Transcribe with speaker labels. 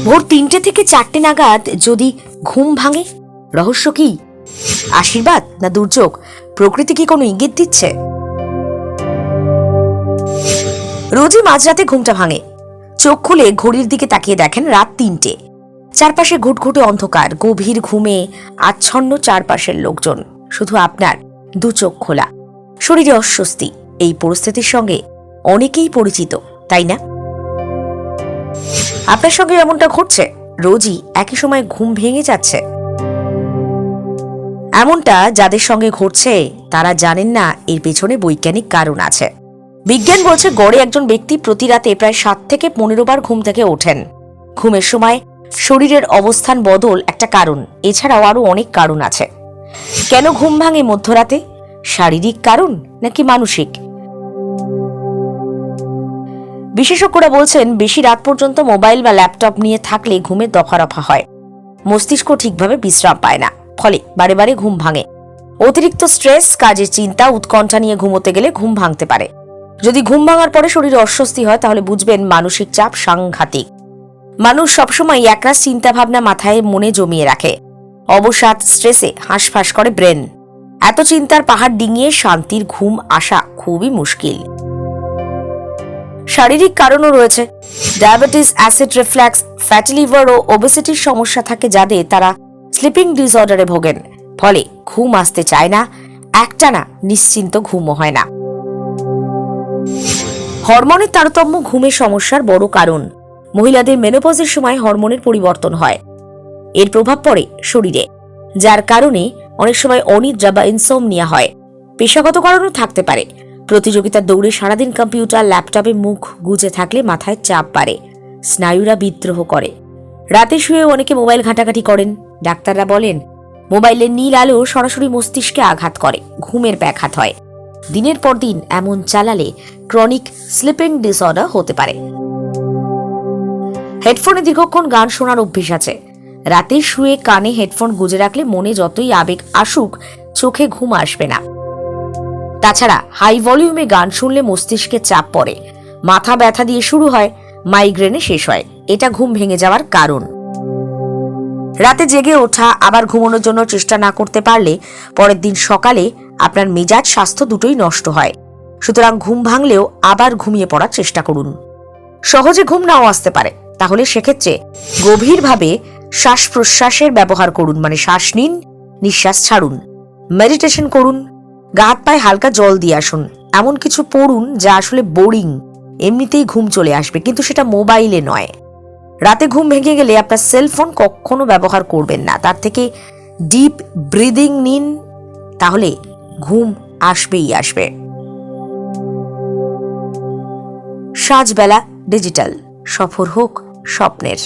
Speaker 1: ভোর 3টে থেকে 4টে নাগাদ যদি ঘুম ভাঙে, রহস্য কি? আশীর্বাদ না দুর্যোগ? প্রকৃতি কি কোনো ইঙ্গিত দিচ্ছে? রোজই মাঝরাতে ঘুমটা ভাঙে। চোখ খুলে ঘড়ির দিকে তাকিয়ে দেখেন রাত 3টে। চারপাশে ঘুটঘুটে অন্ধকার, গভীর ঘুমে আচ্ছন্ন চারপাশের লোকজন, শুধু আপনার দু চোখ খোলা। শরীরে অস্বস্তি। এই পরিস্থিতির সঙ্গে অনেকেই পরিচিত, তাই না? আপনার সঙ্গে এমনটা ঘটছে? রোজই একই সময় ঘুম ভেঙে যাচ্ছে। এমনটা যাদের সঙ্গে ঘটছে তারা জানেন না এর পেছনে বৈজ্ঞানিক কারণ আছে। বিজ্ঞান বলছে গড়ে একজন ব্যক্তি প্রতি রাতে প্রায় 7 থেকে 15 বার ঘুম থেকে ওঠেন। ঘুমের সময় শরীরের অবস্থান বদল একটা কারণ, এছাড়াও আরো অনেক কারণ আছে। কেন ঘুম ভাঙে মধ্যরাতে? শারীরিক কারণ নাকি মানসিক? বিশেষজ্ঞরা বলছেন বেশি রাত পর্যন্ত মোবাইল বা ল্যাপটপ নিয়ে থাকলে ঘুমের দফারফা হয়, মস্তিষ্ক ঠিকভাবে বিশ্রাম পায় না, ফলে বারে বারে ঘুম ভাঙে। অতিরিক্ত স্ট্রেস, কাজের চিন্তা, উৎকণ্ঠা নিয়ে ঘুমোতে গেলে ঘুম ভাঙতে পারে। যদি ঘুম ভাঙার পরে শরীরে অস্বস্তি হয় তাহলে বুঝবেন মানসিক চাপ সাংঘাতিক। মানুষ সবসময় একরাশ চিন্তা ভাবনা মাথায় মনে জমিয়ে রাখে। অবসাদ, স্ট্রেসে হাঁসফাঁস করে ব্রেন। এত চিন্তার পাহাড় ডিঙিয়ে শান্তির ঘুম আসা খুবই মুশকিল। শারীরিক কারণও রয়েছে। Diabetes, acid reflux, fatty liver ও ওবেসিটির সমস্যা থাকে যাদের, তারা স্লিপিং ডিসঅর্ডারে ভোগেন। ফলে ঘুম আসতে চায় না, একটানা নিশ্চিন্ত ঘুমও হয় না। হরমোনের তারতম্য ঘুমের সমস্যার বড় কারণ। মহিলাদের মেনোপজের সময় হরমোনের পরিবর্তন হয়। এর প্রভাব পড়ে শরীরে, যার কারণে অনেক সময় অনিদ্রা বা ইনসোমনিয়া হয়। পেশাগত কারণও থাকতে পারে। প্রতিযোগিতার দৌড়ে সারাদিন কম্পিউটার, ল্যাপটপে মুখ গুজে থাকলে মাথায় চাপ বাড়ে, স্নায়ুরা বিদ্রোহ করে। রাতে শুয়েও অনেকে মোবাইল ঘাঁটাঘাঁটি করেন। ডাক্তাররা বলেন মোবাইলের নীল আলো সরাসরি মস্তিষ্কে আঘাত করে, ঘুমের ব্যাঘাত হয়। দিনের পর দিন এমন চালালে ক্রনিক স্লিপিং ডিসঅর্ডার হতে পারে। হেডফোনে দীর্ঘক্ষণ গান শোনার অভ্যেস আছে। রাতে শুয়ে কানে হেডফোন গুজে রাখলে মনে যতই আবেগ আসুক, চোখে ঘুম আসবে না। তাছাড়া হাই ভলিউমে গান শুনলে মস্তিষ্কে চাপ পড়ে, মাথা ব্যথা দিয়ে শুরু হয়, মাইগ্রেনে শেষ হয়। এটা ঘুম ভেঙে যাওয়ার কারণ। রাতে জেগে ওঠা আবার ঘুমানোর জন্য চেষ্টা না করতে পারলে পরের দিন সকালে আপনার মেজাজ, স্বাস্থ্য দুটোই নষ্ট হয়। সুতরাং ঘুম ভাঙলেও আবার ঘুমিয়ে পড়ার চেষ্টা করুন। সহজে ঘুম নাও আসতে পারে, তাহলে সেক্ষেত্রে গভীরভাবে শ্বাস প্রশ্বাসের ব্যবহার করুন, মানে শ্বাস নিন, নিঃশ্বাস ছাড়ুন। মেডিটেশন করুন, গা হাত পায়ে হালকা জল দিয়ে আসুন। এমন কিছু পড়ুন যা আসলে বোরিং, এমনিতেই ঘুম চলে আসবে, কিন্তু সেটা মোবাইলে নয়। রাতে ঘুম ভেঙে গেলে আপনার সেলফোন কখনো ব্যবহার করবেন না। তার থেকে ডিপ ব্রিদিং নিন, তাহলে ঘুম আসবেই আসবে। সাজবেলা ডিজিটাল, সফর হোক স্বপ্নের।